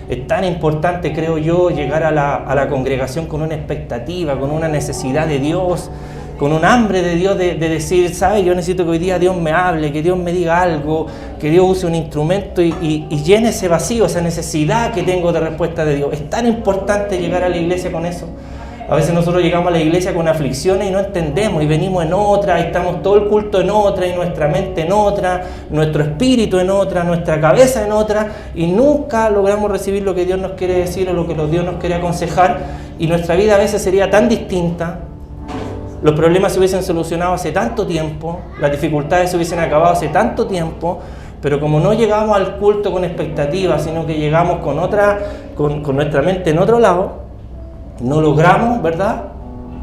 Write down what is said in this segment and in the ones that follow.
Es tan importante, creo yo, llegar a la congregación con una expectativa, con una necesidad de Dios, con un hambre de Dios de decir, ¿sabes? Yo necesito que hoy día Dios me hable, que Dios me diga algo, que Dios use un instrumento y llene ese vacío, esa necesidad que tengo de respuesta de Dios. Es tan importante llegar a la iglesia con eso. A veces nosotros llegamos a la iglesia con aflicciones y no entendemos y venimos en otra, y estamos todo el culto en otra, y nuestra mente en otra, nuestro espíritu en otra, nuestra cabeza en otra, y nunca logramos recibir lo que Dios nos quiere decir o lo que Dios nos quiere aconsejar, y nuestra vida a veces sería tan distinta, los problemas se hubiesen solucionado hace tanto tiempo, las dificultades se hubiesen acabado hace tanto tiempo, pero como no llegamos al culto con expectativas, sino que llegamos con nuestra mente en otro lado, no logramos, ¿verdad?,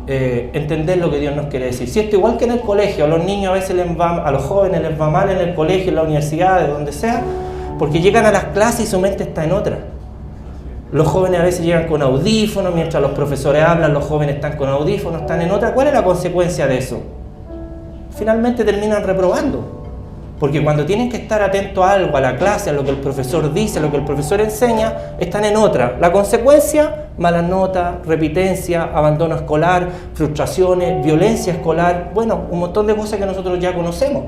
entender lo que Dios nos quiere decir. Si esto igual que en el colegio, a los niños a veces a los jóvenes les va mal en el colegio, en la universidad, de donde sea, porque llegan a las clases y su mente está en otra. Los jóvenes a veces llegan con audífonos, mientras los profesores hablan, los jóvenes están con audífonos, están en otra. ¿Cuál es la consecuencia de eso? Finalmente terminan reprobando. Porque cuando tienen que estar atentos a algo, a la clase, a lo que el profesor dice, a lo que el profesor enseña, están en otra. La consecuencia, malas notas, repitencia, abandono escolar, frustraciones, violencia escolar, bueno, un montón de cosas que nosotros ya conocemos.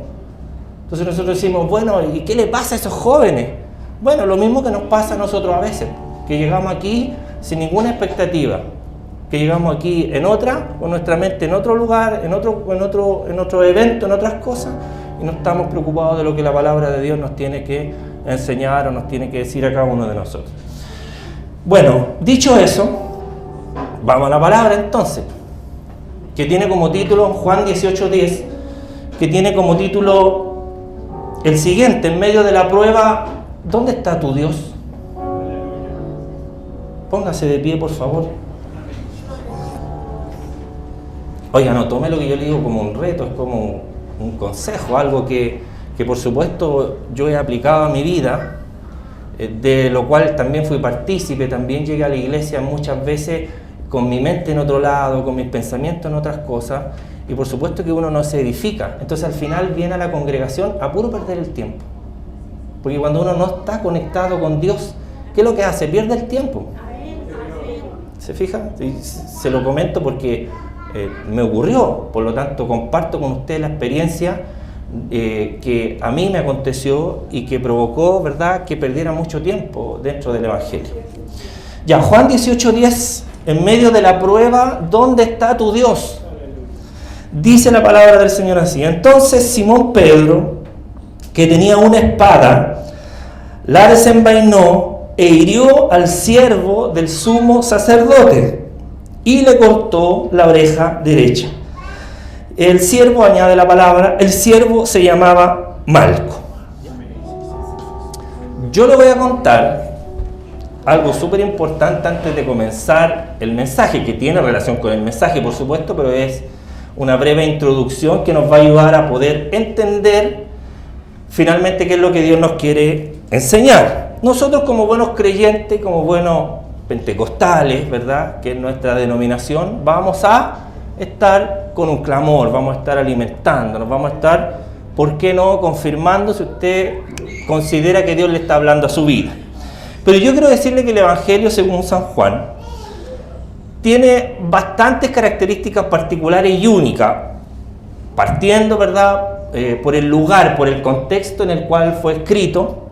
Entonces nosotros decimos, bueno, ¿y qué le pasa a esos jóvenes? Bueno, lo mismo que nos pasa a nosotros a veces, que llegamos aquí sin ninguna expectativa, que llegamos aquí en otra, con nuestra mente en otro lugar, en otro evento, en otras cosas, y no estamos preocupados de lo que la palabra de Dios nos tiene que enseñar o nos tiene que decir a cada uno de nosotros. Bueno, dicho eso, vamos a la palabra entonces, que tiene como título, Juan 18:10, que tiene como título el siguiente: en medio de la prueba, ¿dónde está tu Dios? Póngase de pie, por favor. Oiga, no tome lo que yo le digo como un reto, es como un consejo, algo que por supuesto yo he aplicado a mi vida, de lo cual también fui partícipe. También llegué a la iglesia muchas veces con mi mente en otro lado, con mis pensamientos en otras cosas, y por supuesto que uno no se edifica. Entonces al final viene a la congregación a puro perder el tiempo, porque cuando uno no está conectado con Dios, ¿qué es lo que hace? Pierde el tiempo. ¿Se fija? Se lo comento porque me ocurrió, por lo tanto comparto con ustedes la experiencia que a mí me aconteció y que provocó, ¿verdad?, que perdiera mucho tiempo dentro del Evangelio. Ya, Juan 18:10, en medio de la prueba, ¿dónde está tu Dios? Dice la palabra del Señor así: entonces Simón Pedro, que tenía una espada, la desenvainó e hirió al siervo del sumo sacerdote y le cortó la oreja derecha. El siervo, añade la palabra, el siervo se llamaba Malco. Yo le voy a contar algo súper importante antes de comenzar el mensaje, que tiene relación con el mensaje, por supuesto, pero es una breve introducción que nos va a ayudar a poder entender finalmente qué es lo que Dios nos quiere enseñar. Nosotros, como buenos creyentes, como buenos pentecostales, ¿verdad?, que es nuestra denominación, vamos a estar con un clamor, vamos a estar alimentándonos, vamos a estar, ¿por qué no?, confirmando si usted considera que Dios le está hablando a su vida. Pero yo quiero decirle que el Evangelio según San Juan tiene bastantes características particulares y únicas, partiendo, ¿verdad?, por el lugar, por el contexto en el cual fue escrito,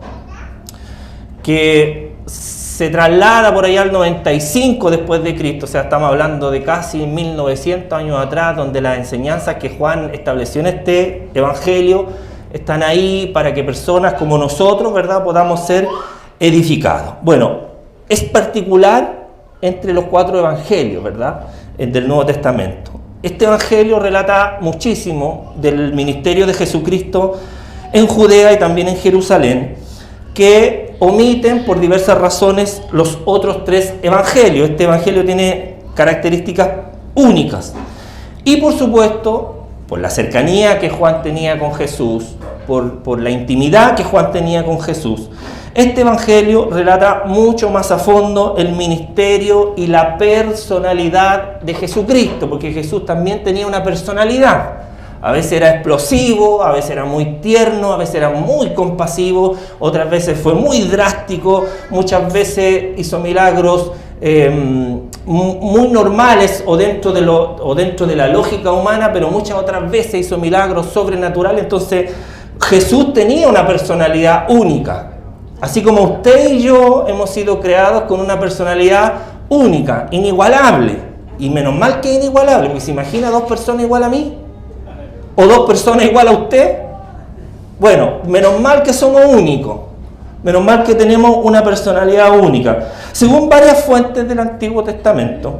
que se traslada por allá al 95 después de Cristo, o sea, estamos hablando de casi 1900 años atrás, donde las enseñanzas que Juan estableció en este Evangelio están ahí para que personas como nosotros, ¿verdad?, podamos ser edificados. Bueno, es particular entre los 4 evangelios, ¿verdad?, del Nuevo Testamento. Este evangelio relata muchísimo del ministerio de Jesucristo en Judea y también en Jerusalén, que omiten por diversas razones los otros 3 evangelios. Este evangelio tiene características únicas. Y por supuesto, por la cercanía que Juan tenía con Jesús, por la intimidad que Juan tenía con Jesús, este evangelio relata mucho más a fondo el ministerio y la personalidad de Jesucristo, porque Jesús también tenía una personalidad. A veces era explosivo, a veces era muy tierno, a veces era muy compasivo, otras veces fue muy drástico, muchas veces hizo milagros muy normales o dentro de la lógica humana, pero muchas otras veces hizo milagros sobrenaturales. Entonces Jesús tenía una personalidad única, así como usted y yo hemos sido creados con una personalidad única, inigualable, y menos mal que inigualable, porque se imagina 2 personas igual a mí, o 2 personas igual a usted. Bueno, menos mal que somos únicos, menos mal que tenemos una personalidad única. Según varias fuentes del Antiguo Testamento,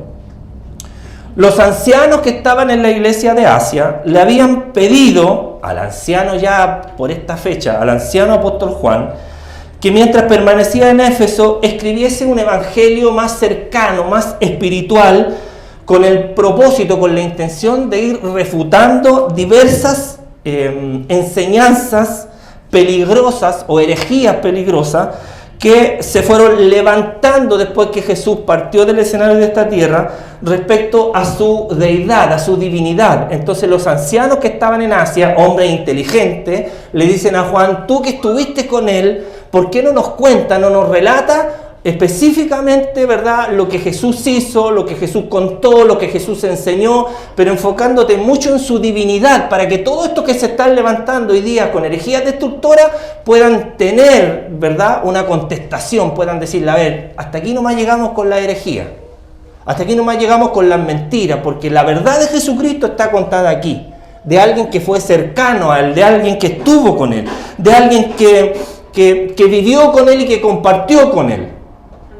los ancianos que estaban en la iglesia de Asia le habían pedido al anciano, ya por esta fecha, al anciano apóstol Juan, que mientras permanecía en Éfeso escribiese un evangelio más cercano, más espiritual, con el propósito, con la intención de ir refutando diversas enseñanzas peligrosas o herejías peligrosas que se fueron levantando después que Jesús partió del escenario de esta tierra respecto a su deidad, a su divinidad. Entonces los ancianos que estaban en Asia, hombres inteligentes, le dicen a Juan: tú que estuviste con él, ¿por qué no nos cuenta, no nos relata específicamente, verdad, lo que Jesús hizo, lo que Jesús contó, lo que Jesús enseñó, pero enfocándote mucho en su divinidad, para que todo esto que se están levantando hoy día con herejías destructoras puedan tener, verdad, una contestación, puedan decirle: a ver, hasta aquí nomás llegamos con la herejía, hasta aquí nomás llegamos con las mentiras, porque la verdad de Jesucristo está contada aquí, de alguien que fue cercano a él, de alguien que estuvo con él, de alguien que vivió con él y que compartió con él.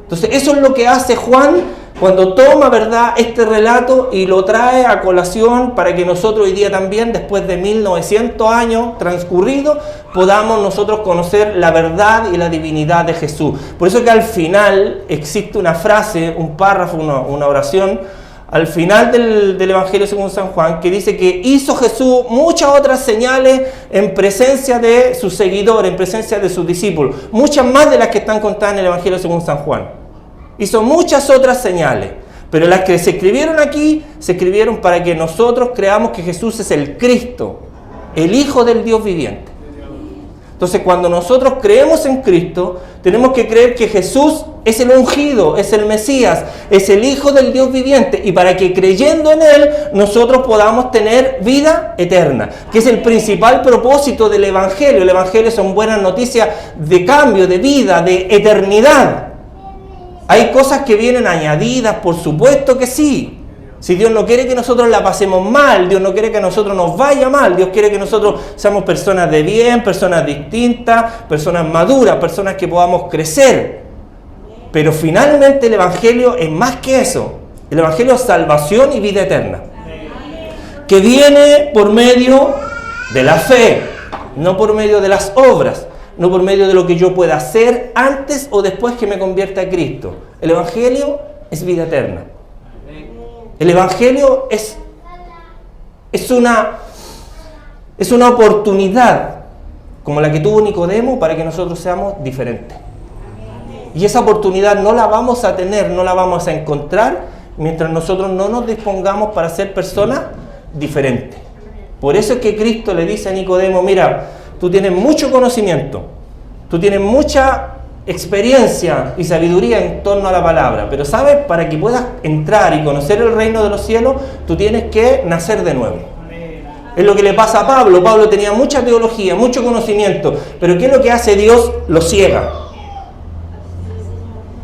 Entonces eso es lo que hace Juan cuando toma, verdad, este relato y lo trae a colación para que nosotros hoy día también, después de 1900 años transcurridos, podamos nosotros conocer la verdad y la divinidad de Jesús. Por eso que al final existe una frase, un párrafo, una oración, al final del Evangelio según San Juan, que dice que hizo Jesús muchas otras señales en presencia de sus seguidores, en presencia de sus discípulos, muchas más de las que están contadas en el Evangelio según San Juan. Hizo muchas otras señales, pero las que se escribieron aquí, se escribieron para que nosotros creamos que Jesús es el Cristo, el Hijo del Dios viviente. Entonces, cuando nosotros creemos en Cristo, tenemos que creer que Jesús es el ungido, es el Mesías, es el Hijo del Dios viviente, y para que creyendo en Él, nosotros podamos tener vida eterna, que es el principal propósito del Evangelio. El Evangelio son buenas noticias de cambio, de vida, de eternidad. Hay cosas que vienen añadidas, por supuesto que sí. Si Dios no quiere que nosotros la pasemos mal, Dios no quiere que a nosotros nos vaya mal, Dios quiere que nosotros seamos personas de bien, personas distintas, personas maduras, personas que podamos crecer. Pero finalmente el Evangelio es más que eso. El Evangelio es salvación y vida eterna, que viene por medio de la fe, no por medio de las obras, no por medio de lo que yo pueda hacer antes o después que me convierta a Cristo. El Evangelio es vida eterna. El Evangelio es una oportunidad como la que tuvo Nicodemo para que nosotros seamos diferentes. Y esa oportunidad no la vamos a tener, no la vamos a encontrar mientras nosotros no nos dispongamos para ser personas diferentes. Por eso es que Cristo le dice a Nicodemo: mira, tú tienes mucho conocimiento, tú tienes mucha experiencia y sabiduría en torno a la palabra, pero ¿sabes? Para que puedas entrar y conocer el reino de los cielos, tú tienes que nacer de nuevo. Es lo que le pasa a Pablo. Pablo tenía mucha teología, mucho conocimiento, pero ¿qué es lo que hace Dios? Lo ciega,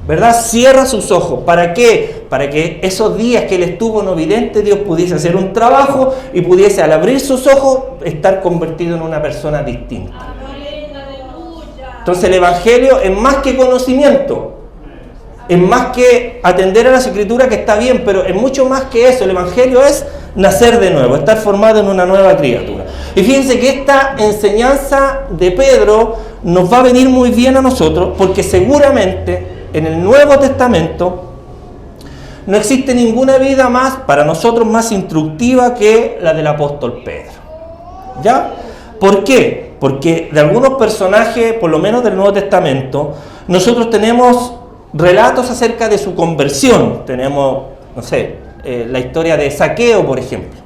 ¿verdad? Cierra sus ojos. ¿Para qué? Para que esos días que él estuvo no vidente, Dios pudiese hacer un trabajo y pudiese, al abrir sus ojos, estar convertido en una persona distinta. Entonces el Evangelio es más que conocimiento, es más que atender a las Escrituras, que está bien, pero es mucho más que eso. El Evangelio es nacer de nuevo, estar formado en una nueva criatura. Y fíjense que esta enseñanza de Pedro nos va a venir muy bien a nosotros, porque seguramente en el Nuevo Testamento no existe ninguna vida más, para nosotros, más instructiva que la del apóstol Pedro. ¿Ya? ¿Por qué? Porque de algunos personajes, por lo menos del Nuevo Testamento, nosotros tenemos relatos acerca de su conversión. Tenemos, no sé, la historia de Zaqueo, por ejemplo,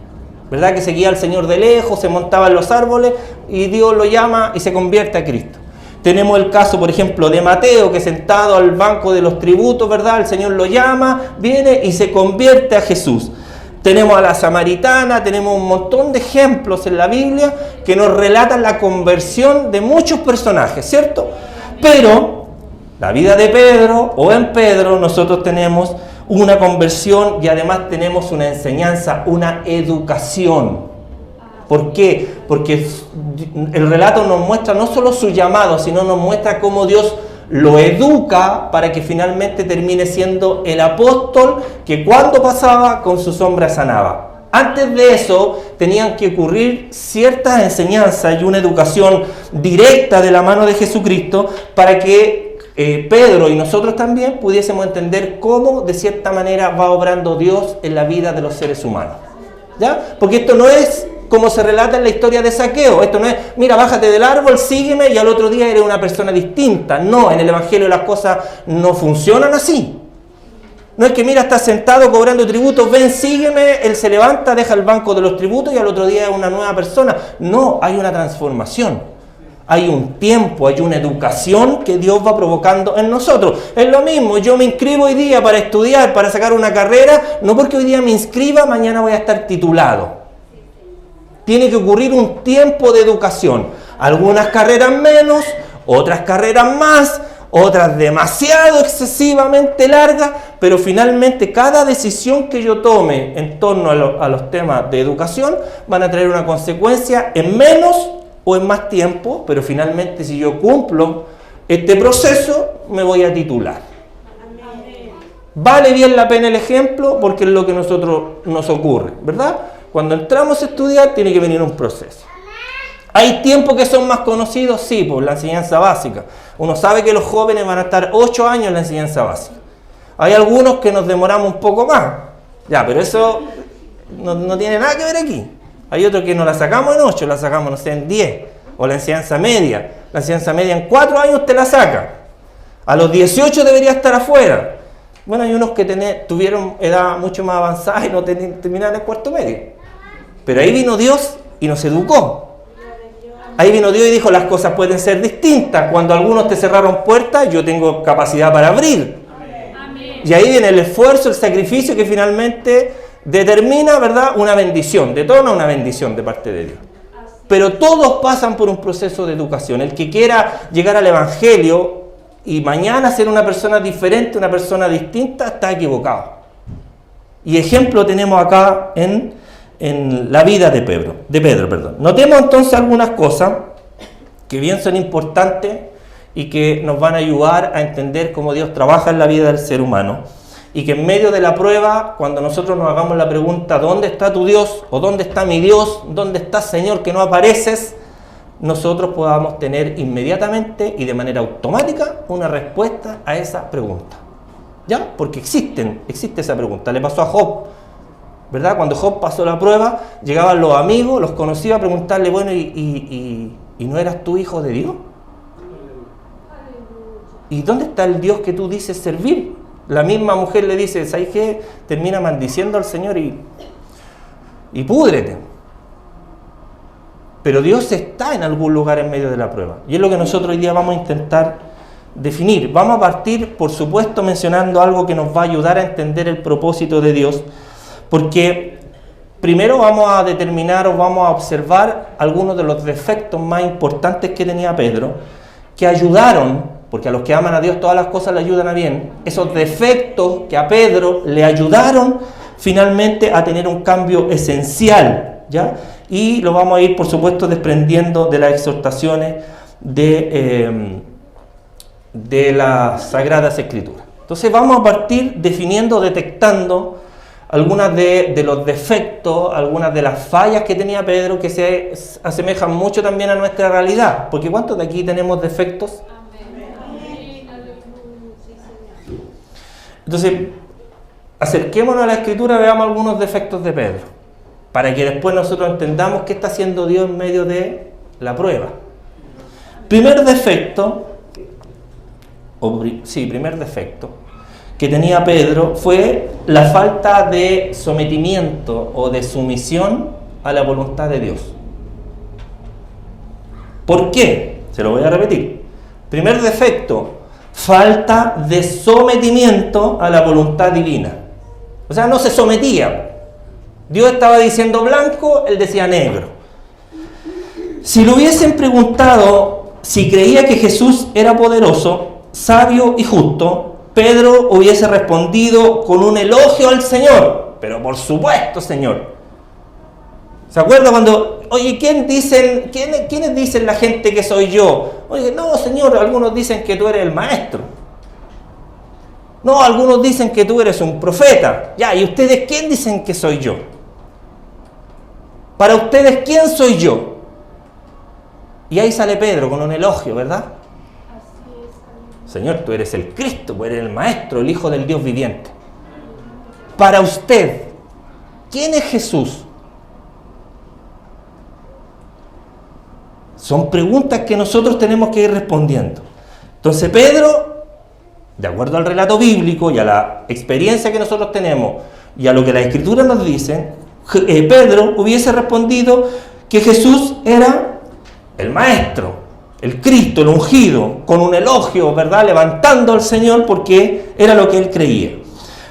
¿verdad? Que seguía al Señor de lejos, se montaba en los árboles y Dios lo llama y se convierte a Cristo. Tenemos el caso, por ejemplo, de Mateo, que sentado al banco de los tributos, ¿verdad? El Señor lo llama, viene y se convierte a Jesús. Tenemos a la samaritana, tenemos un montón de ejemplos en la Biblia que nos relatan la conversión de muchos personajes, ¿cierto? Pero la vida de Pedro, o en Pedro, nosotros tenemos una conversión y además tenemos una enseñanza, una educación. ¿Por qué? Porque el relato nos muestra no solo su llamado, sino nos muestra cómo Dios lo educa para que finalmente termine siendo el apóstol que cuando pasaba con su sombra sanaba. Antes de eso tenían que ocurrir ciertas enseñanzas y una educación directa de la mano de Jesucristo para que Pedro y nosotros también pudiésemos entender cómo de cierta manera va obrando Dios en la vida de los seres humanos. ¿Ya? Porque esto no es como se relata en la historia de Zaqueo. Esto no es, mira, bájate del árbol, sígueme y al otro día eres una persona distinta. No, en el Evangelio las cosas no funcionan así. No es que, mira, estás sentado cobrando tributos, ven, sígueme, él se levanta, deja el banco de los tributos y al otro día es una nueva persona. No, hay una transformación. Hay un tiempo, hay una educación que Dios va provocando en nosotros. Es lo mismo, yo me inscribo hoy día para estudiar, para sacar una carrera, no porque hoy día me inscriba, mañana voy a estar titulado. Tiene que ocurrir un tiempo de educación. Algunas carreras menos, otras carreras más, otras demasiado excesivamente largas, pero finalmente cada decisión que yo tome en torno a los temas de educación van a traer una consecuencia en menos o en más tiempo, pero finalmente si yo cumplo este proceso me voy a titular. Vale bien la pena el ejemplo porque es lo que a nosotros nos ocurre, ¿verdad? Cuando entramos a estudiar tiene que venir un proceso. ¿Hay tiempos que son más conocidos? Sí, por la enseñanza básica. Uno sabe que los jóvenes van a estar 8 años en la enseñanza básica. Hay algunos que nos demoramos un poco más. Ya, pero eso no tiene nada que ver aquí. Hay otros que no la sacamos en 8, la sacamos, no sé, en 10. O la enseñanza media. La enseñanza media en 4 años te la saca. A los 18 debería estar afuera. Bueno, hay unos que tuvieron edad mucho más avanzada y no terminaron el cuarto medio. Pero ahí vino Dios y nos educó. Ahí vino Dios y dijo, las cosas pueden ser distintas. Cuando algunos te cerraron puertas, yo tengo capacidad para abrir. Amén. Y ahí viene el esfuerzo, el sacrificio que finalmente determina, ¿verdad?, una bendición. Detona una bendición de parte de Dios. Pero todos pasan por un proceso de educación. El que quiera llegar al Evangelio y mañana ser una persona diferente, una persona distinta, está equivocado. Y ejemplo tenemos acá en la vida de Pedro. Notemos entonces algunas cosas que bien son importantes y que nos van a ayudar a entender cómo Dios trabaja en la vida del ser humano. Y que en medio de la prueba, cuando nosotros nos hagamos la pregunta, ¿dónde está tu Dios? ¿O dónde está mi Dios? ¿Dónde estás, Señor, que no apareces? Nosotros podamos tener inmediatamente y de manera automática una respuesta a esa pregunta. ¿Ya? Porque existe esa pregunta. Le pasó a Job, ¿verdad? Cuando Job pasó la prueba, llegaban los amigos, los conocidos a preguntarle, bueno, ¿y no eras tú hijo de Dios? ¿Y dónde está el Dios que tú dices servir? La misma mujer le dice, ¿sabes qué? Termina maldiciendo al Señor y púdrete. Pero Dios está en algún lugar en medio de la prueba. Y es lo que nosotros hoy día vamos a intentar definir. Vamos a partir, por supuesto, mencionando algo que nos va a ayudar a entender el propósito de Dios. Porque primero vamos a determinar o vamos a observar algunos de los defectos más importantes que tenía Pedro, que ayudaron, porque a los que aman a Dios todas las cosas le ayudan a bien, esos defectos que a Pedro le ayudaron finalmente a tener un cambio esencial, ¿ya? Y lo vamos a ir, por supuesto, desprendiendo de las exhortaciones de las Sagradas Escrituras. Entonces vamos a partir definiendo, detectando algunas de los defectos, algunas de las fallas que tenía Pedro, que se asemejan mucho también a nuestra realidad. Porque ¿cuántos de aquí tenemos defectos? Entonces, acerquémonos a la Escritura, veamos algunos defectos de Pedro, para que después nosotros entendamos qué está haciendo Dios en medio de la prueba. Primer defecto que tenía Pedro fue la falta de sometimiento o de sumisión a la voluntad de Dios. ¿Por qué? Se lo voy a repetir. Primer defecto, falta de sometimiento a la voluntad divina. O sea, no se sometía. Dios estaba diciendo blanco, él decía negro. Si le hubiesen preguntado si creía que Jesús era poderoso, sabio y justo, Pedro hubiese respondido con un elogio al Señor. Pero por supuesto, Señor. ¿Se acuerda cuando, oye, ¿quiénes dicen la gente que soy yo? Oye, no, Señor, algunos dicen que tú eres el maestro. No, algunos dicen que tú eres un profeta. Ya, ¿y ustedes quién dicen que soy yo? Para ustedes, ¿quién soy yo? Y ahí sale Pedro con un elogio, ¿verdad? Señor, tú eres el Cristo, tú eres el Maestro, el Hijo del Dios viviente. Para usted, ¿quién es Jesús? Son preguntas que nosotros tenemos que ir respondiendo. Entonces Pedro, de acuerdo al relato bíblico y a la experiencia que nosotros tenemos y a lo que la Escritura nos dice, Pedro hubiese respondido que Jesús era el Maestro, el Cristo, el ungido, con un elogio, ¿verdad? Levantando al Señor porque era lo que él creía.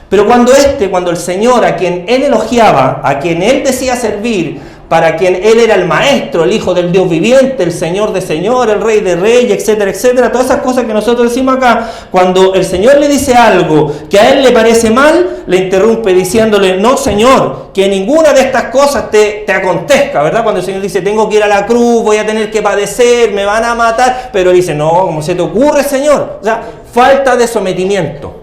Pero cuando el Señor, a quien él elogiaba, a quien él decía servir, para quien él era el Maestro, el Hijo del Dios viviente, el Señor de señores, el Rey de reyes, etcétera, etcétera, todas esas cosas que nosotros decimos acá, cuando el Señor le dice algo que a él le parece mal, le interrumpe diciéndole, no, Señor, que ninguna de estas cosas te acontezca, ¿verdad? Cuando el Señor dice, tengo que ir a la cruz, voy a tener que padecer, me van a matar, pero él dice, no, ¿cómo se te ocurre, Señor? O sea, falta de sometimiento,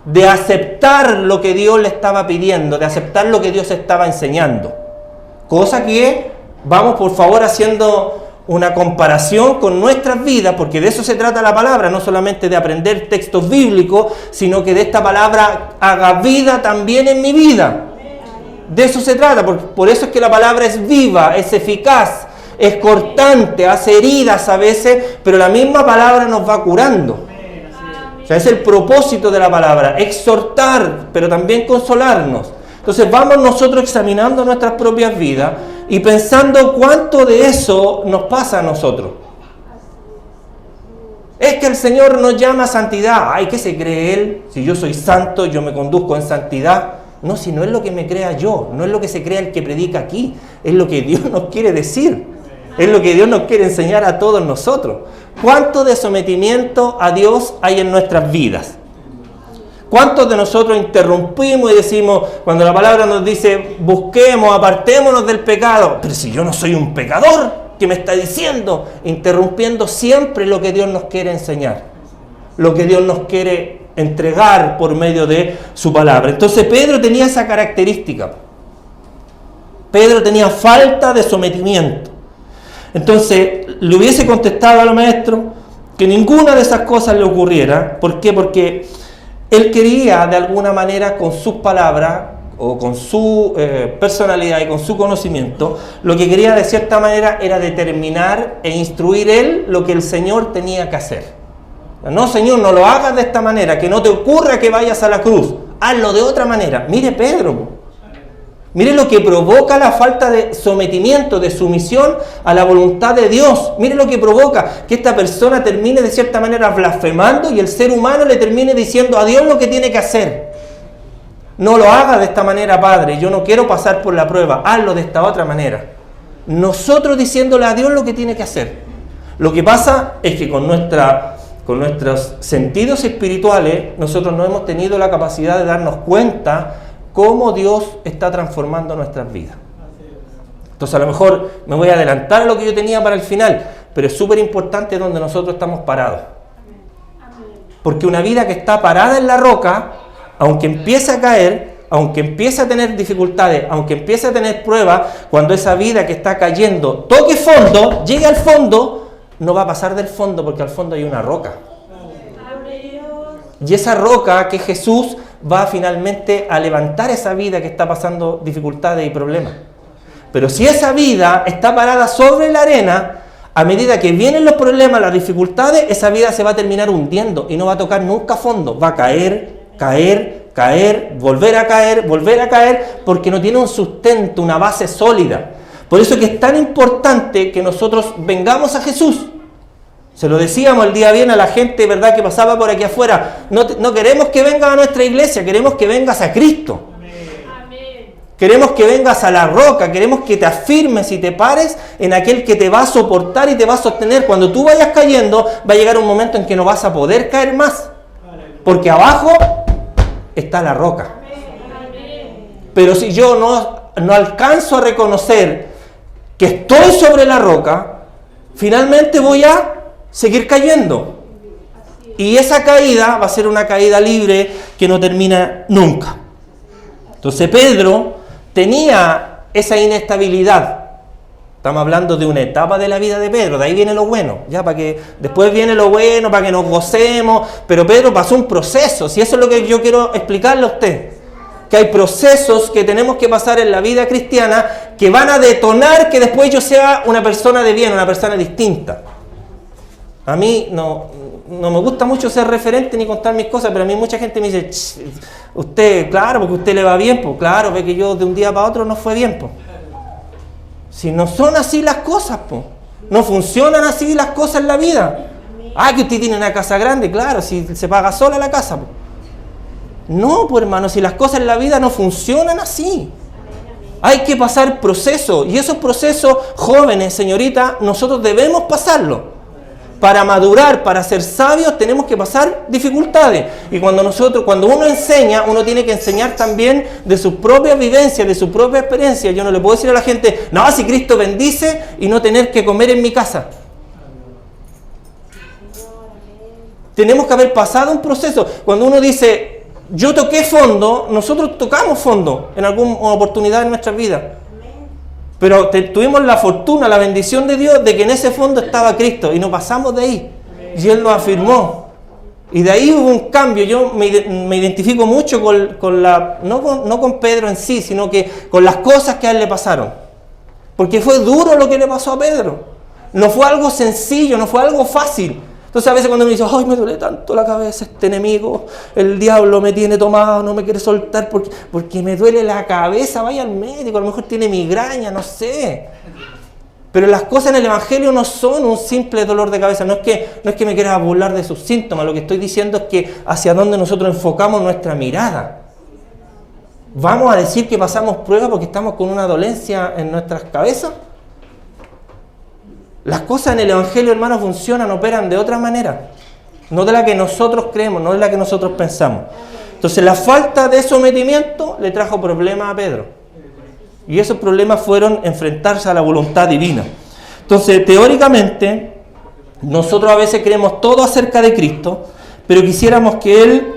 de aceptar lo que Dios le estaba pidiendo, de aceptar lo que Dios estaba enseñando. Cosa que vamos por favor haciendo una comparación con nuestras vidas, porque de eso se trata la palabra, no solamente de aprender textos bíblicos, sino que de esta palabra haga vida también en mi vida. De eso se trata, por eso es que la palabra es viva, es eficaz, es cortante, hace heridas a veces, pero la misma palabra nos va curando. O sea, es el propósito de la palabra, exhortar, pero también consolarnos. Entonces vamos nosotros examinando nuestras propias vidas y pensando cuánto de eso nos pasa a nosotros. Es que el Señor nos llama a santidad. Ay, ¿qué se cree Él? Si yo soy santo, yo me conduzco en santidad. No, si no es lo que me crea yo, no es lo que se crea el que predica aquí, es lo que Dios nos quiere decir, es lo que Dios nos quiere enseñar a todos nosotros. ¿Cuánto de sometimiento a Dios hay en nuestras vidas? ¿Cuántos de nosotros interrumpimos y decimos, cuando la palabra nos dice, busquemos, apartémonos del pecado? Pero si yo no soy un pecador, ¿qué me está diciendo? Interrumpiendo siempre lo que Dios nos quiere enseñar, lo que Dios nos quiere entregar por medio de su palabra. Entonces Pedro tenía esa característica. Pedro tenía falta de sometimiento. Entonces le hubiese contestado al maestro que ninguna de esas cosas le ocurriera. ¿Por qué? Porque él quería, de alguna manera, con sus palabras, o con su personalidad y con su conocimiento, lo que quería de cierta manera era determinar e instruir él lo que el Señor tenía que hacer. No, Señor, no lo hagas de esta manera, que no te ocurra que vayas a la cruz, hazlo de otra manera. Mire Pedro, mire lo que provoca la falta de sometimiento, de sumisión a la voluntad de Dios. Mire lo que provoca que esta persona termine de cierta manera blasfemando y el ser humano le termine diciendo a Dios lo que tiene que hacer. No lo haga de esta manera, Padre, yo no quiero pasar por la prueba, hazlo de esta otra manera. Nosotros diciéndole a Dios lo que tiene que hacer. Lo que pasa es que con nuestros sentidos espirituales nosotros no hemos tenido la capacidad de darnos cuenta cómo Dios está transformando nuestras vidas. Entonces a lo mejor me voy a adelantar a lo que yo tenía para el final, pero es súper importante donde nosotros estamos parados. Porque una vida que está parada en la roca, aunque empiece a caer, aunque empiece a tener dificultades, aunque empiece a tener pruebas, cuando esa vida que está cayendo toque fondo, llegue al fondo, no va a pasar del fondo porque al fondo hay una roca. Y esa roca que es Jesús va finalmente a levantar esa vida que está pasando dificultades y problemas. Pero si esa vida está parada sobre la arena, a medida que vienen los problemas, las dificultades, esa vida se va a terminar hundiendo y no va a tocar nunca fondo. Va a caer, volver a caer, porque no tiene un sustento, una base sólida. Por eso que es tan importante que nosotros vengamos a Jesús. Se lo decíamos el día bien a la gente, ¿verdad?, que pasaba por aquí afuera. No queremos que vengas a nuestra iglesia, queremos que vengas a Cristo. Amén. Queremos que vengas a la roca, queremos que te afirmes y te pares en aquel que te va a soportar y te va a sostener. Cuando tú vayas cayendo, va a llegar un momento en que no vas a poder caer más. Porque abajo está la roca. Pero si yo no alcanzo a reconocer que estoy sobre la roca, finalmente voy a seguir cayendo. Y esa caída va a ser una caída libre que no termina nunca. Entonces Pedro tenía esa inestabilidad. Estamos hablando de una etapa de la vida de Pedro, de ahí viene lo bueno, ya para que después viene lo bueno, para que nos gocemos, pero Pedro pasó un proceso, si eso es lo que yo quiero explicarle a usted, que hay procesos que tenemos que pasar en la vida cristiana que van a detonar que después yo sea una persona de bien, una persona distinta. A mí no me gusta mucho ser referente ni contar mis cosas, pero a mí mucha gente me dice, usted, claro, porque a usted le va bien, pues claro, ve que yo de un día para otro no fue bien, pues. Si no son así las cosas, pues. No funcionan así las cosas en la vida. Que usted tiene una casa grande, claro, si se paga sola la casa, pues. No, pues hermano, si las cosas en la vida no funcionan así. Hay que pasar procesos, y esos procesos, jóvenes, señorita, nosotros debemos pasarlo. Para madurar, para ser sabios, tenemos que pasar dificultades. Y cuando uno enseña, uno tiene que enseñar también de sus propias vivencias, de su propia experiencia. Yo no le puedo decir a la gente, no, si Cristo bendice y no tener que comer en mi casa. Tenemos que haber pasado un proceso. Cuando uno dice, yo toqué fondo, nosotros tocamos fondo en alguna oportunidad en nuestras vidas. Pero tuvimos la fortuna, la bendición de Dios de que en ese fondo estaba Cristo y no pasamos de ahí. Y Él nos afirmó. Y de ahí hubo un cambio. Yo me identifico mucho no con Pedro en sí, sino que con las cosas que a él le pasaron. Porque fue duro lo que le pasó a Pedro. No fue algo sencillo, no fue algo fácil. Entonces a veces cuando me dice, ¡ay, me duele tanto la cabeza este enemigo! El diablo me tiene tomado, no me quiere soltar porque me duele la cabeza. Vaya al médico, a lo mejor tiene migraña, no sé. Pero las cosas en el Evangelio no son un simple dolor de cabeza. No es que me quiera burlar de sus síntomas. Lo que estoy diciendo es que hacia dónde nosotros enfocamos nuestra mirada. ¿Vamos a decir que pasamos pruebas porque estamos con una dolencia en nuestras cabezas? Las cosas en el Evangelio, hermanos, funcionan, operan de otra manera. No de la que nosotros creemos, no de la que nosotros pensamos. Entonces la falta de sometimiento le trajo problemas a Pedro. Y esos problemas fueron enfrentarse a la voluntad divina. Entonces, teóricamente, nosotros a veces creemos todo acerca de Cristo, pero quisiéramos que Él,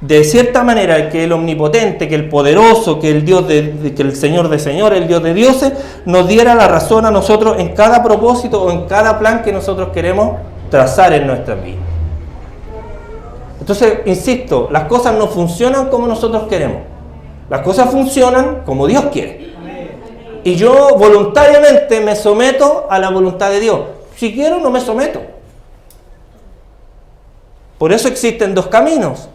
de cierta manera, que el omnipotente, que el poderoso, que el Dios que el Señor de señores, el Dios de dioses, nos diera la razón a nosotros en cada propósito o en cada plan que nosotros queremos trazar en nuestra vida. Entonces, insisto, las cosas no funcionan como nosotros queremos. Las cosas funcionan como Dios quiere. Y yo voluntariamente me someto a la voluntad de Dios. Si quiero, no me someto. Por eso existen dos caminos,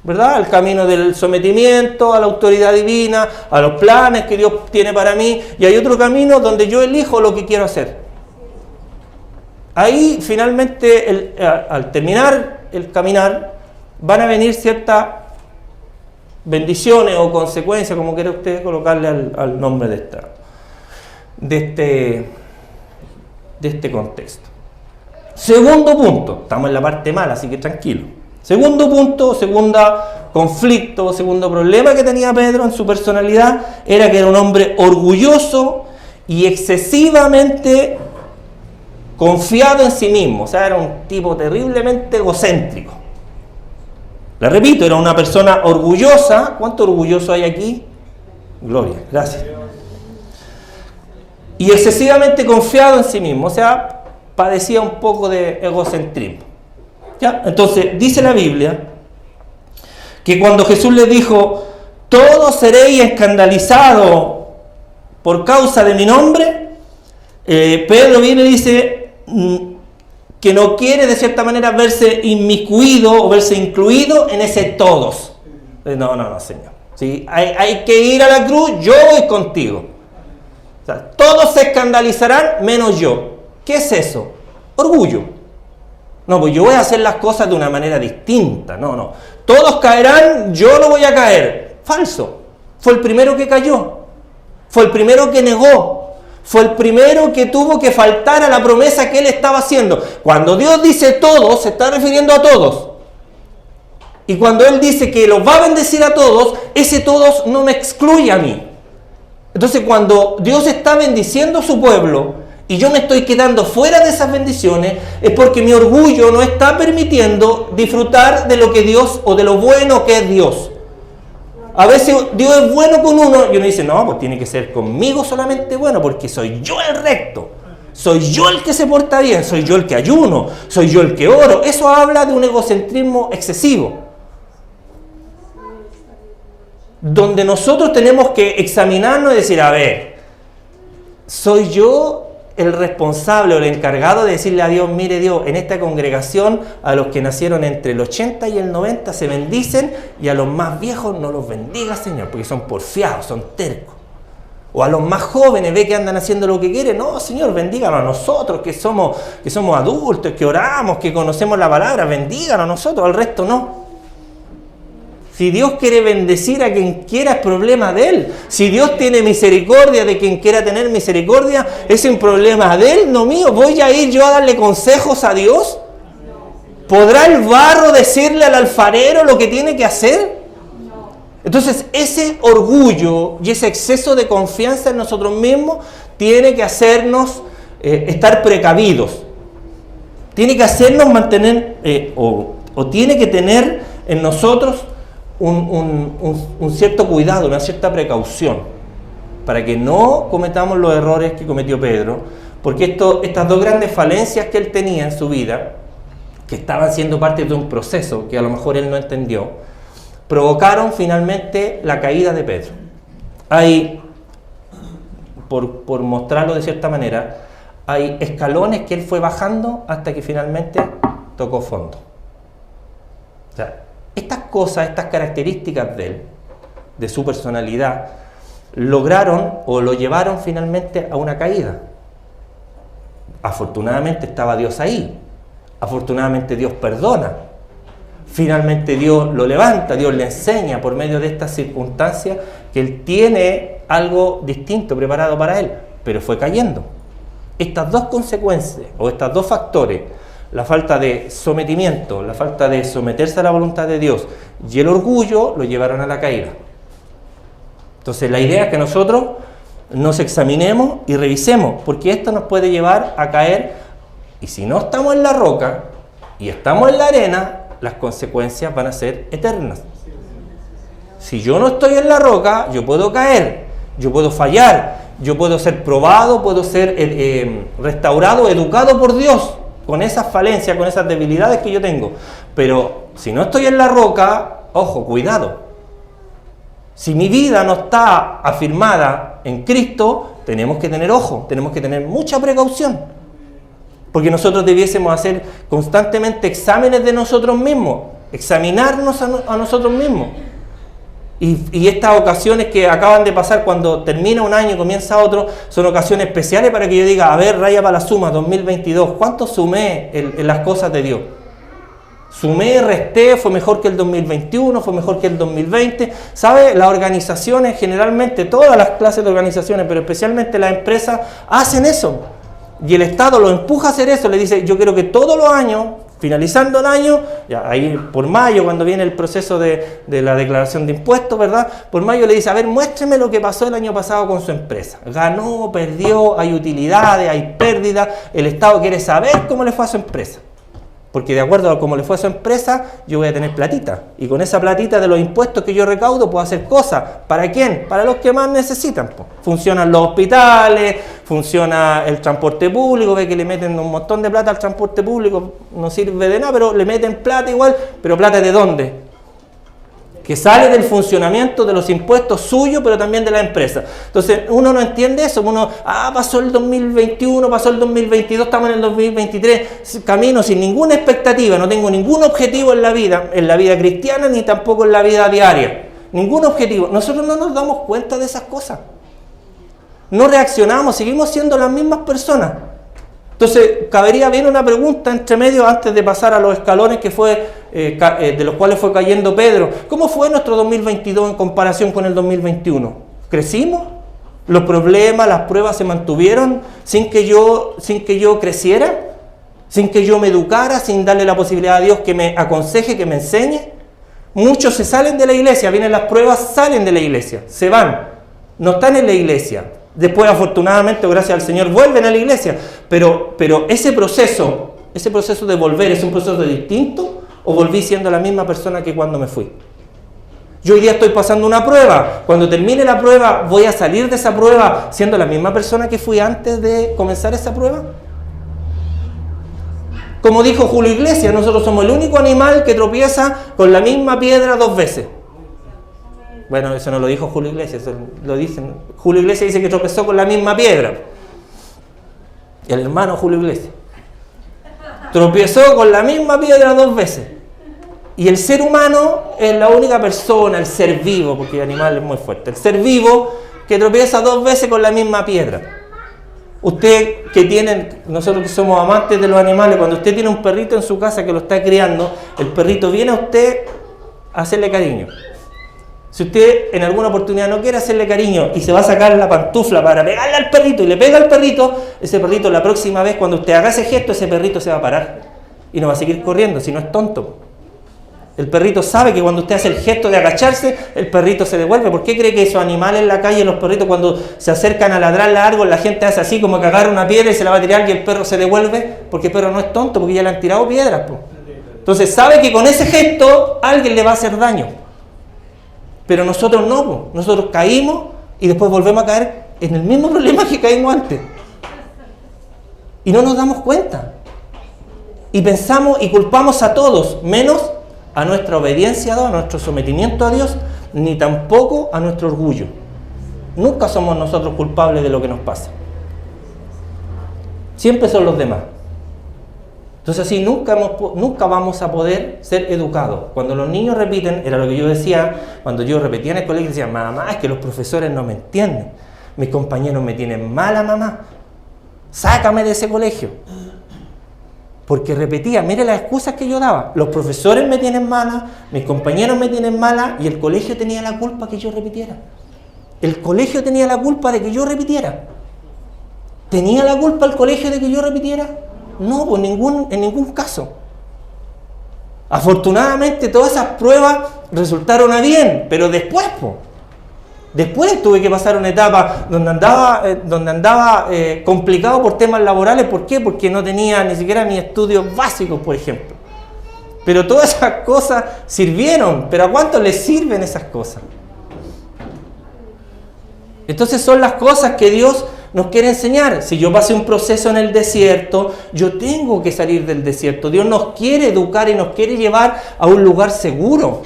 ¿verdad? El camino del sometimiento a la autoridad divina, a los planes que Dios tiene para mí, y hay otro camino donde yo elijo lo que quiero hacer. Ahí finalmente, al terminar el caminar, van a venir ciertas bendiciones o consecuencias, como quiera usted colocarle al nombre de este contexto. Segundo punto, estamos en la parte mala, así que tranquilo. Segundo punto, segundo problema que tenía Pedro en su personalidad, era que era un hombre orgulloso y excesivamente confiado en sí mismo. O sea, era un tipo terriblemente egocéntrico. Le repito, era una persona orgullosa. ¿Cuánto orgulloso hay aquí? Gloria, gracias. Y excesivamente confiado en sí mismo. O sea, padecía un poco de egocentrismo. ¿Ya? Entonces, dice la Biblia que cuando Jesús le dijo, todos seréis escandalizados por causa de mi nombre, Pedro viene y dice que no quiere de cierta manera verse inmiscuido o verse incluido en ese todos. No, Señor. ¿Sí? Hay que ir a la cruz, yo voy contigo. O sea, todos se escandalizarán menos yo. ¿Qué es eso? Orgullo. No, pues yo voy a hacer las cosas de una manera distinta. No. Todos caerán, yo no voy a caer. Falso. Fue el primero que cayó. Fue el primero que negó. Fue el primero que tuvo que faltar a la promesa que él estaba haciendo. Cuando Dios dice todos, se está refiriendo a todos. Y cuando Él dice que los va a bendecir a todos, ese todos no me excluye a mí. Entonces, cuando Dios está bendiciendo a su pueblo y yo me estoy quedando fuera de esas bendiciones, es porque mi orgullo no está permitiendo disfrutar de lo que Dios o de lo bueno que es Dios. A veces Dios es bueno con uno y uno dice, no, pues tiene que ser conmigo solamente bueno porque soy yo el recto. Soy yo el que se porta bien, soy yo el que ayuno, soy yo el que oro. Eso habla de un egocentrismo excesivo, donde nosotros tenemos que examinarnos y decir, a ver, ¿soy yo el responsable o el encargado de decirle a Dios, mire Dios, en esta congregación a los que nacieron entre el 80 y el 90 se bendicen y a los más viejos no los bendiga, Señor, porque son porfiados, son tercos? O a los más jóvenes, ve que andan haciendo lo que quieren. No, Señor, bendíganos a nosotros, que somos adultos, que oramos, que conocemos la palabra, bendíganos a nosotros, al resto no. Si Dios quiere bendecir a quien quiera, es problema de Él. Si Dios tiene misericordia de quien quiera tener misericordia, es un problema de Él, no mío. ¿Voy a ir yo a darle consejos a Dios? ¿Podrá el barro decirle al alfarero lo que tiene que hacer? Entonces, ese orgullo y ese exceso de confianza en nosotros mismos tiene que hacernos estar precavidos. Tiene que hacernos mantener, o tiene que tener en nosotros un cierto cuidado, una cierta precaución, para que no cometamos los errores que cometió Pedro, porque estas dos grandes falencias que él tenía en su vida, que estaban siendo parte de un proceso que a lo mejor él no entendió, provocaron finalmente la caída de Pedro. Hay, por mostrarlo de cierta manera, hay escalones que él fue bajando hasta que finalmente tocó fondo. O sea, estas cosas, estas características de él, de su personalidad, lograron o lo llevaron finalmente a una caída. Afortunadamente estaba Dios ahí. Afortunadamente Dios perdona. Finalmente Dios lo levanta, Dios le enseña por medio de estas circunstancias que él tiene algo distinto preparado para él, pero fue cayendo. Estas dos consecuencias o estos dos factores, la falta de sometimiento, la falta de someterse a la voluntad de Dios y el orgullo, lo llevaron a la caída. Entonces la idea es que nosotros nos examinemos y revisemos, porque esto nos puede llevar a caer, y si no estamos en la roca y estamos en la arena, las consecuencias van a ser eternas. Si yo no estoy en la roca, yo puedo caer, yo puedo fallar, yo puedo ser probado, puedo ser restaurado, educado por Dios, con esas falencias, con esas debilidades que yo tengo. Pero si no estoy en la roca, ojo, cuidado. Si mi vida no está afirmada en Cristo, tenemos que tener ojo, tenemos que tener mucha precaución. Porque nosotros debiésemos hacer constantemente exámenes de nosotros mismos, examinarnos a nosotros mismos. Y estas ocasiones que acaban de pasar cuando termina un año y comienza otro, son ocasiones especiales para que yo diga, a ver, raya para la suma, 2022, ¿cuánto sumé en las cosas de Dios? Sumé, resté, fue mejor que el 2021, fue mejor que el 2020. ¿Sabe? Las organizaciones, generalmente, todas las clases de organizaciones, pero especialmente las empresas, hacen eso. Y el Estado lo empuja a hacer eso, le dice, yo quiero que todos los años, finalizando el año, ya ahí por mayo, cuando viene el proceso de la declaración de impuestos, ¿verdad? Por mayo le dice, a ver, muéstreme lo que pasó el año pasado con su empresa. Ganó, perdió, hay utilidades, hay pérdidas, el Estado quiere saber cómo le fue a su empresa. Porque de acuerdo a cómo le fue a su empresa, yo voy a tener platita. Y con esa platita de los impuestos que yo recaudo, puedo hacer cosas. ¿Para quién? Para los que más necesitan. Pues. Funcionan los hospitales, funciona el transporte público, ve que le meten un montón de plata al transporte público, no sirve de nada, pero le meten plata igual. ¿Pero plata de dónde? Que sale del funcionamiento de los impuestos suyos, pero también de la empresa. Entonces, uno no entiende eso. Uno, pasó el 2021, pasó el 2022, estamos en el 2023, camino sin ninguna expectativa, no tengo ningún objetivo en la vida cristiana, ni tampoco en la vida diaria. Ningún objetivo. Nosotros no nos damos cuenta de esas cosas. no reaccionamos, seguimos siendo las mismas personas. Entonces, cabería bien una pregunta entre medio antes de pasar a los escalones que fue, de los cuales fue cayendo Pedro. ¿Cómo fue nuestro 2022 en comparación con el 2021? ¿Crecimos? ¿Los problemas, las pruebas se mantuvieron sin que yo creciera? ¿Sin que yo me educara? ¿Sin darle la posibilidad a Dios que me aconseje, que me enseñe? Muchos se salen de la iglesia, vienen las pruebas, salen de la iglesia, se van, no están en la iglesia. Después, afortunadamente, gracias al Señor, vuelven a la iglesia. Pero ese proceso de volver, ¿es un proceso distinto? ¿O volví siendo la misma persona que cuando me fui? Yo hoy día estoy pasando una prueba. Cuando termine la prueba, ¿voy a salir de esa prueba siendo la misma persona que fui antes de comenzar esa prueba? Como dijo Julio Iglesias, nosotros somos el único animal que tropieza con la misma piedra 2 veces. Bueno, eso no lo dijo Julio Iglesias, eso lo dicen. Julio Iglesias dice que tropezó con la misma piedra. El hermano Julio Iglesias tropezó con la misma piedra 2 veces. Y el ser humano es la única persona, el ser vivo, porque el animal es muy fuerte, el ser vivo que tropieza 2 veces con la misma piedra. Usted que tiene, nosotros que somos amantes de los animales, cuando usted tiene un perrito en su casa que lo está criando, el perrito viene a usted a hacerle cariño. Si usted en alguna oportunidad no quiere hacerle cariño y se va a sacar la pantufla para pegarle al perrito y le pega al perrito, ese perrito la próxima vez cuando usted haga ese gesto, ese perrito se va a parar y no va a seguir corriendo, si no es tonto. El perrito sabe que cuando usted hace el gesto de agacharse, el perrito se devuelve. ¿Por qué cree que esos animales en la calle, los perritos, cuando se acercan a ladrarle a algo, la gente hace así como que agarra una piedra y se la va a tirar y el perro se devuelve? Porque el perro no es tonto, porque ya le han tirado piedras, po. Entonces sabe que con ese gesto alguien le va a hacer daño. Pero nosotros no, po. Nosotros caímos y después volvemos a caer en el mismo problema que caímos antes. Y no nos damos cuenta. Y pensamos y culpamos a todos, menos a nuestra obediencia a Dios, a nuestro sometimiento a Dios, ni tampoco a nuestro orgullo. Nunca somos nosotros culpables de lo que nos pasa. Siempre son los demás. Entonces así nunca vamos a poder ser educados. Cuando los niños repiten, era lo que yo decía, cuando yo repetía en el colegio, decía, mamá, es que los profesores no me entienden. Mis compañeros me tienen mala, mamá. Sácame de ese colegio. Porque repetía, mire las excusas que yo daba. Los profesores me tienen mala, mis compañeros me tienen mala y el colegio tenía la culpa que yo repitiera. El colegio tenía la culpa de que yo repitiera. ¿Tenía la culpa el colegio de que yo repitiera? No, pues en ningún caso. Afortunadamente todas esas pruebas resultaron a bien, pero después, después tuve que pasar una etapa donde andaba complicado por temas laborales. ¿Por qué? Porque no tenía ni siquiera mis estudios básicos, por ejemplo. Pero todas esas cosas sirvieron. ¿Pero a cuánto les sirven esas cosas? Entonces son las cosas que Dios nos quiere enseñar. Si yo pasé un proceso en el desierto, yo tengo que salir del desierto. Dios nos quiere educar y nos quiere llevar a un lugar seguro.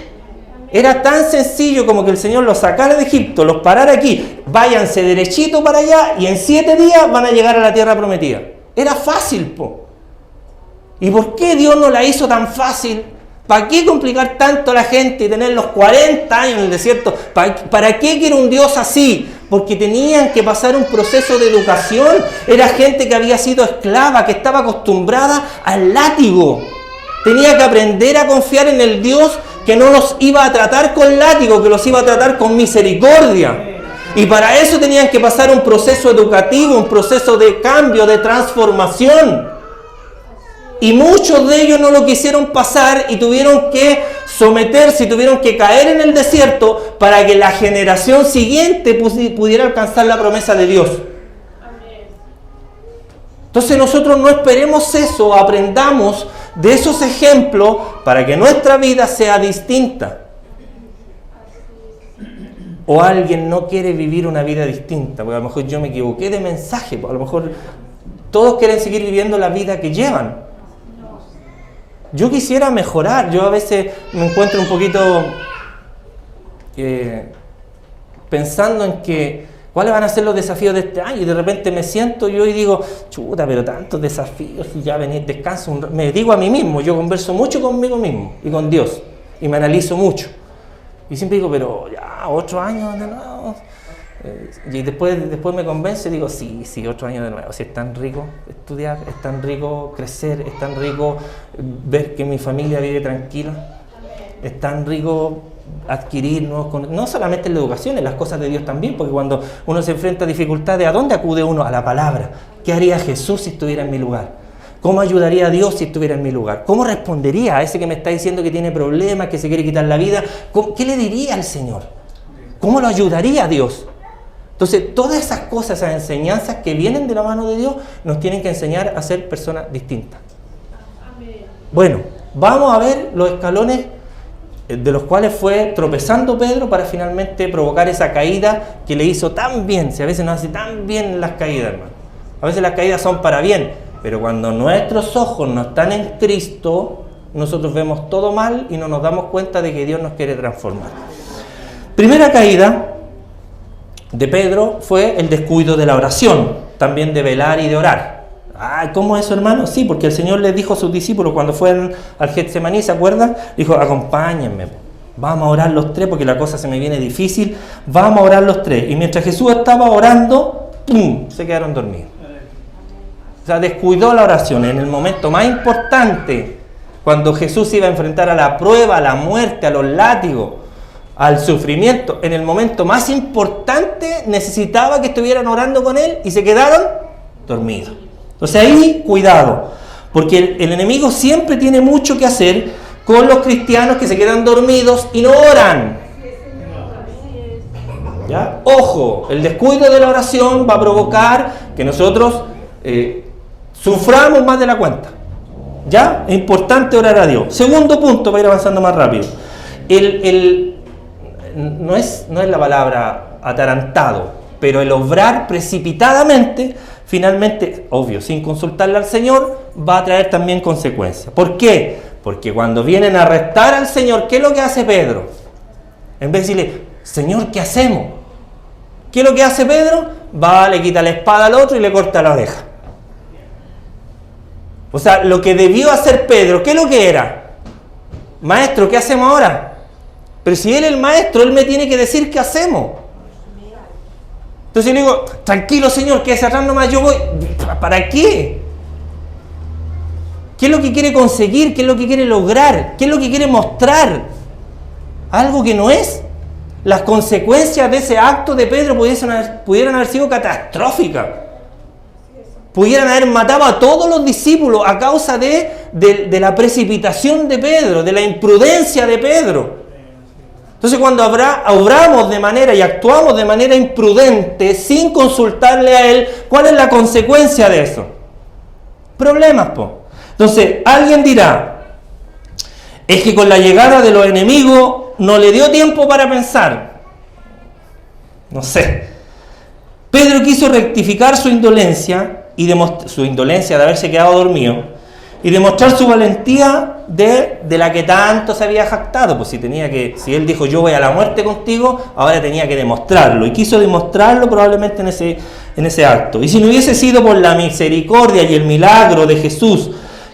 Era tan sencillo como que el Señor los sacara de Egipto, los parara aquí, váyanse derechito para allá y en 7 días van a llegar a la tierra prometida. Era fácil, po. ¿Y por qué Dios no la hizo tan fácil? ¿Para qué complicar tanto a la gente y tener los 40 años en el desierto? ¿Para qué quiere un Dios así? Porque tenían que pasar un proceso de educación. Era gente que había sido esclava, que estaba acostumbrada al látigo. Tenía que aprender a confiar en el Dios que no los iba a tratar con látigo, que los iba a tratar con misericordia. Y para eso tenían que pasar un proceso educativo, un proceso de cambio, de transformación. Y muchos de ellos no lo quisieron pasar y tuvieron que someterse y tuvieron que caer en el desierto para que la generación siguiente pudiera alcanzar la promesa de Dios. Entonces nosotros no esperemos eso, aprendamos de esos ejemplos para que nuestra vida sea distinta. O alguien no quiere vivir una vida distinta, porque a lo mejor yo me equivoqué de mensaje, a lo mejor todos quieren seguir viviendo la vida que llevan. Yo quisiera mejorar, yo a veces me encuentro un poquito pensando en que cuáles van a ser los desafíos de este año y de repente me siento yo y digo, chuta, pero tantos desafíos y ya venir, descanso, me digo a mí mismo, yo converso mucho conmigo mismo y con Dios y me analizo mucho y siempre digo, pero ya, 8 años de nuevo Y después me convence y digo, sí, otro año de nuevo. Si es tan rico estudiar, es tan rico crecer, es tan rico ver que mi familia vive tranquila, es tan rico adquirir nuevos, no solamente en la educación, en las cosas de Dios también, porque cuando uno se enfrenta a dificultades, ¿a dónde acude uno? A la palabra. ¿Qué haría Jesús si estuviera en mi lugar? ¿Cómo ayudaría a Dios si estuviera en mi lugar? ¿Cómo respondería a ese que me está diciendo que tiene problemas, que se quiere quitar la vida? ¿Qué le diría al Señor? ¿Cómo lo ayudaría a Dios? Entonces, todas esas cosas, esas enseñanzas que vienen de la mano de Dios, nos tienen que enseñar a ser personas distintas. Bueno, vamos a ver los escalones de los cuales fue tropezando Pedro para finalmente provocar esa caída que le hizo tan bien. Si a veces nos hace tan bien las caídas, hermano. A veces las caídas son para bien, pero cuando nuestros ojos no están en Cristo, nosotros vemos todo mal y no nos damos cuenta de que Dios nos quiere transformar. Primera caída de Pedro fue el descuido de la oración, también de velar y de orar. ¿Cómo es eso, hermano? Sí, porque el Señor les dijo a sus discípulos cuando fueron al Getsemaní, ¿se acuerdan? Dijo, acompáñenme, vamos a orar los tres porque la cosa se me viene difícil, vamos a orar los tres. Y mientras Jesús estaba orando, ¡pum!, se quedaron dormidos. O sea, descuidó la oración en el momento más importante, cuando Jesús iba a enfrentar a la prueba, a la muerte, a los látigos, al sufrimiento. En el momento más importante necesitaba que estuvieran orando con Él y se quedaron dormidos. Entonces ahí, cuidado, porque el enemigo siempre tiene mucho que hacer con los cristianos que se quedan dormidos y no oran. ¿Ya? Ojo, el descuido de la oración va a provocar que nosotros suframos más de la cuenta. ¿Ya? Es importante orar a Dios. Segundo punto, para ir avanzando más rápido. No es la palabra atarantado, pero el obrar precipitadamente, finalmente, obvio, sin consultarle al Señor, va a traer también consecuencias. ¿Por qué? Porque cuando vienen a arrestar al Señor, ¿qué es lo que hace Pedro? En vez de decirle, Señor, ¿qué hacemos? ¿Qué es lo que hace Pedro? Va, le quita la espada al otro y le corta la oreja. O sea, lo que debió hacer Pedro, ¿qué es lo que era? Maestro, ¿qué hacemos ahora? Pero si él es el maestro, él me tiene que decir qué hacemos. Entonces le digo, tranquilo Señor, quédese atrás nomás, yo voy. ¿Para qué? ¿Qué es lo que quiere conseguir? ¿Qué es lo que quiere lograr? ¿Qué es lo que quiere mostrar? Algo que no es. Las consecuencias de ese acto de Pedro pudieran haber sido catastróficas. Pudieran haber matado a todos los discípulos a causa de la precipitación de Pedro, de la imprudencia de Pedro. Entonces cuando obramos de manera y actuamos de manera imprudente, sin consultarle a Él, ¿cuál es la consecuencia de eso? Problemas, po. Entonces, alguien dirá, es que con la llegada de los enemigos no le dio tiempo para pensar. No sé. Pedro quiso rectificar su indolencia, de haberse quedado dormido, y demostrar su valentía de la que tanto se había jactado. Pues si él dijo yo voy a la muerte contigo, ahora tenía que demostrarlo, y quiso demostrarlo probablemente en ese acto. Y si no hubiese sido por la misericordia y el milagro de Jesús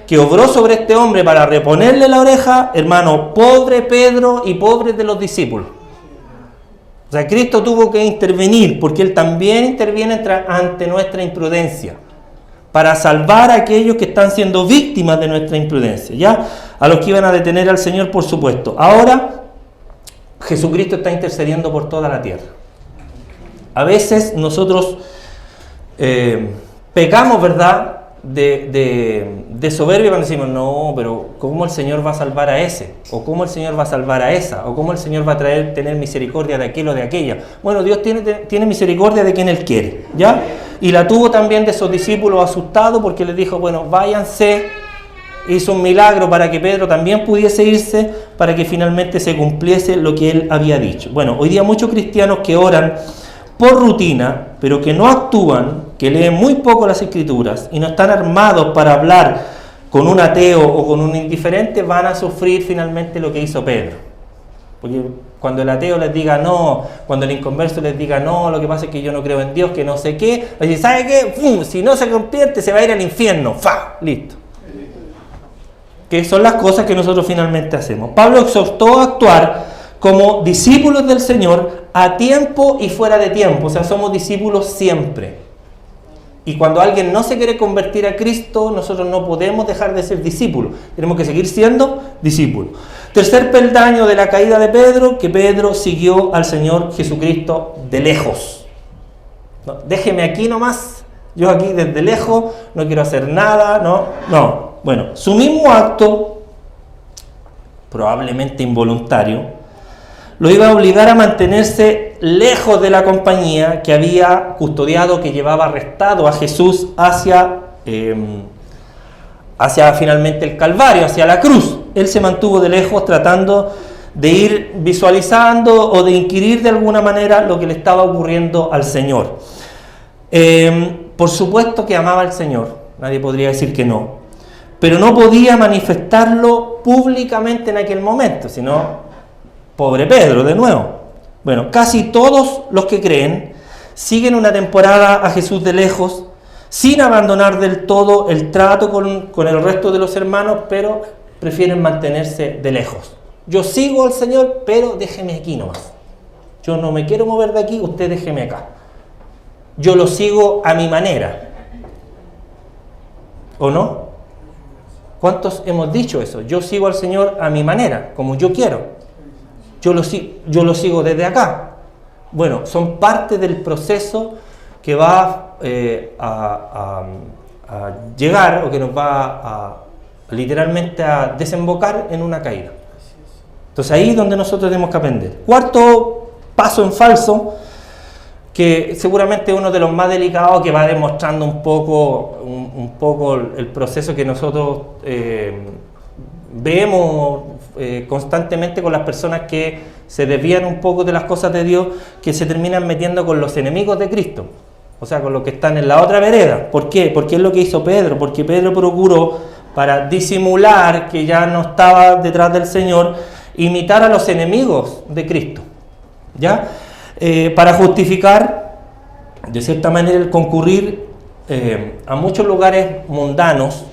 que obró sobre este hombre para reponerle la oreja, hermano, pobre Pedro y pobre de los discípulos. O sea, Cristo tuvo que intervenir, porque Él también interviene ante nuestra imprudencia, para salvar a aquellos que están siendo víctimas de nuestra imprudencia, ¿ya? A los que iban a detener al Señor, por supuesto. Ahora, Jesucristo está intercediendo por toda la tierra. A veces nosotros pecamos, ¿verdad?, de soberbia cuando decimos, no, pero ¿cómo el Señor va a salvar a ese? ¿O cómo el Señor va a salvar a esa? ¿O cómo el Señor va a tener misericordia de aquel o de aquella? Bueno, Dios tiene misericordia de quien Él quiere, ¿ya? Y la tuvo también de esos discípulos asustados, porque les dijo, bueno, váyanse. Hizo un milagro para que Pedro también pudiese irse, para que finalmente se cumpliese lo que él había dicho. Bueno, hoy día muchos cristianos que oran por rutina, pero que no actúan, que leen muy poco las Escrituras y no están armados para hablar con un ateo o con un indiferente, van a sufrir finalmente lo que hizo Pedro. Porque cuando el ateo les diga no, cuando el inconverso les diga no, lo que pasa es que yo no creo en Dios, que no sé qué, decir, ¿sabe qué? ¡Fum! Si no se convierte, se va a ir al infierno. ¡Fa! Listo. Que son las cosas que nosotros finalmente hacemos. Pablo exhortó a actuar como discípulos del Señor a tiempo y fuera de tiempo. O sea, somos discípulos siempre. Y cuando alguien no se quiere convertir a Cristo, nosotros no podemos dejar de ser discípulos. Tenemos que seguir siendo discípulos. Tercer peldaño de la caída de Pedro, que Pedro siguió al Señor Jesucristo de lejos. No, déjeme aquí nomás, yo aquí desde lejos, no quiero hacer nada, no. Bueno, su mismo acto, probablemente involuntario, lo iba a obligar a mantenerse lejos de la compañía que había custodiado, que llevaba arrestado a Jesús hacia finalmente el Calvario, hacia la cruz. Él se mantuvo de lejos tratando de ir visualizando o de inquirir de alguna manera lo que le estaba ocurriendo al Señor. Por supuesto que amaba al Señor, nadie podría decir que no, pero no podía manifestarlo públicamente en aquel momento, sino, pobre Pedro, de nuevo. Bueno, casi todos los que creen siguen una temporada a Jesús de lejos, sin abandonar del todo el trato con el resto de los hermanos, pero prefieren mantenerse de lejos. Yo sigo al Señor, pero déjeme aquí nomás. Yo no me quiero mover de aquí, usted déjeme acá. Yo lo sigo a mi manera. ¿O no? ¿Cuántos hemos dicho eso? Yo sigo al Señor a mi manera, como yo quiero. Yo lo sigo desde acá. Bueno, son parte del proceso que va a llegar, o que nos va literalmente a desembocar en una caída. Entonces ahí es donde nosotros tenemos que aprender. Cuarto paso en falso, que seguramente es uno de los más delicados, que va demostrando un poco el proceso que nosotros vemos constantemente con las personas que se desvían un poco de las cosas de Dios, que se terminan metiendo con los enemigos de Cristo, o sea, con los que están en la otra vereda. ¿Por qué? Porque es lo que hizo Pedro, porque Pedro procuró, para disimular que ya no estaba detrás del Señor, imitar a los enemigos de Cristo, ¿ya? Para justificar, de cierta manera, el concurrir a muchos lugares mundanos.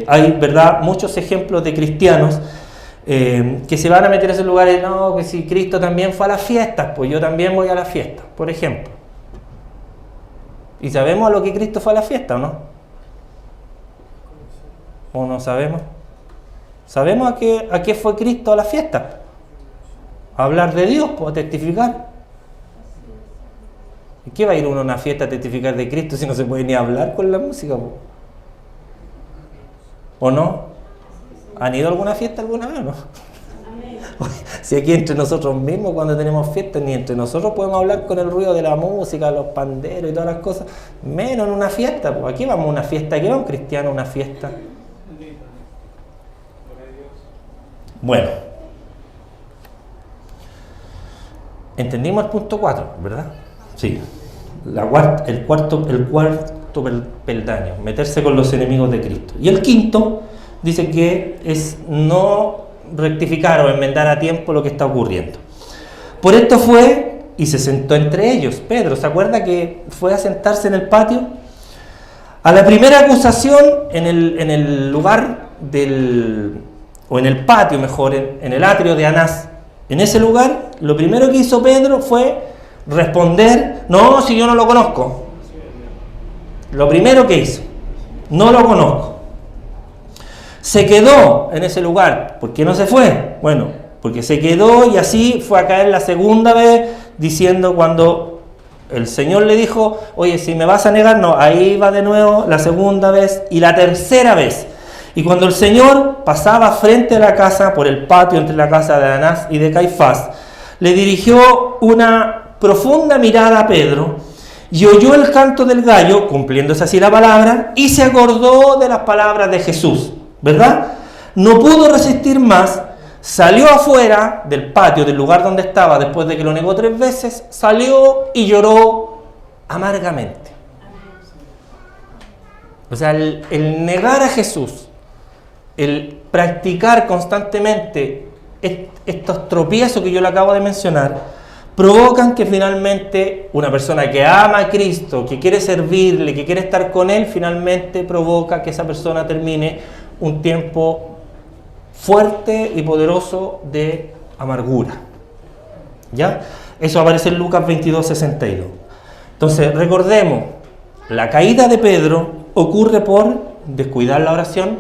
Hay, ¿verdad?, muchos ejemplos de cristianos que se van a meter a esos lugares. No, que si Cristo también fue a las fiestas, pues yo también voy a las fiestas, por ejemplo. ¿Y sabemos a lo que Cristo fue a la fiesta o no? ¿O no sabemos? ¿Sabemos a qué fue Cristo a la fiesta? A hablar de Dios, pues, a testificar. ¿Y qué va a ir uno a una fiesta a testificar de Cristo si no se puede ni hablar con la música, pues? ¿O no? ¿Han ido a alguna fiesta alguna vez o no? Si aquí entre nosotros mismos, cuando tenemos fiestas, ni entre nosotros podemos hablar con el ruido de la música, los panderos y todas las cosas, menos en una fiesta. Pues aquí vamos a una fiesta, aquí va un cristiano a una fiesta. Bueno, entendimos el punto 4, ¿verdad? Sí. El cuarto peldaño, meterse con los enemigos de Cristo. Y el quinto dice que es no rectificar o enmendar a tiempo lo que está ocurriendo. Por esto fue y se sentó entre ellos. Pedro, ¿se acuerda que fue a sentarse en el patio? A la primera acusación, en el lugar o en el patio mejor, en el atrio de Anás, en ese lugar, lo primero que hizo Pedro fue responder: no, si yo no lo conozco. Lo primero que hizo: no lo conozco. Se quedó en ese lugar. ¿Por qué no se fue? Bueno, porque se quedó, y así fue a caer la segunda vez, diciendo, cuando el Señor le dijo: oye, si me vas a negar, no, ahí va de nuevo la segunda vez y la tercera vez. Y cuando el Señor pasaba frente a la casa, por el patio entre la casa de Anás y de Caifás, le dirigió una profunda mirada a Pedro, y oyó el canto del gallo, cumpliéndose así la palabra, y se acordó de las palabras de Jesús, ¿verdad? No pudo resistir más, salió afuera del patio, del lugar donde estaba, después de que lo negó 3 veces, salió y lloró amargamente. O sea, el negar a Jesús, el practicar constantemente estos tropiezos que yo le acabo de mencionar, provocan que finalmente una persona que ama a Cristo, que quiere servirle, que quiere estar con Él, finalmente provoca que esa persona termine un tiempo fuerte y poderoso de amargura. ¿Ya? Eso aparece en Lucas 22:62. Entonces, recordemos, la caída de Pedro ocurre por descuidar la oración,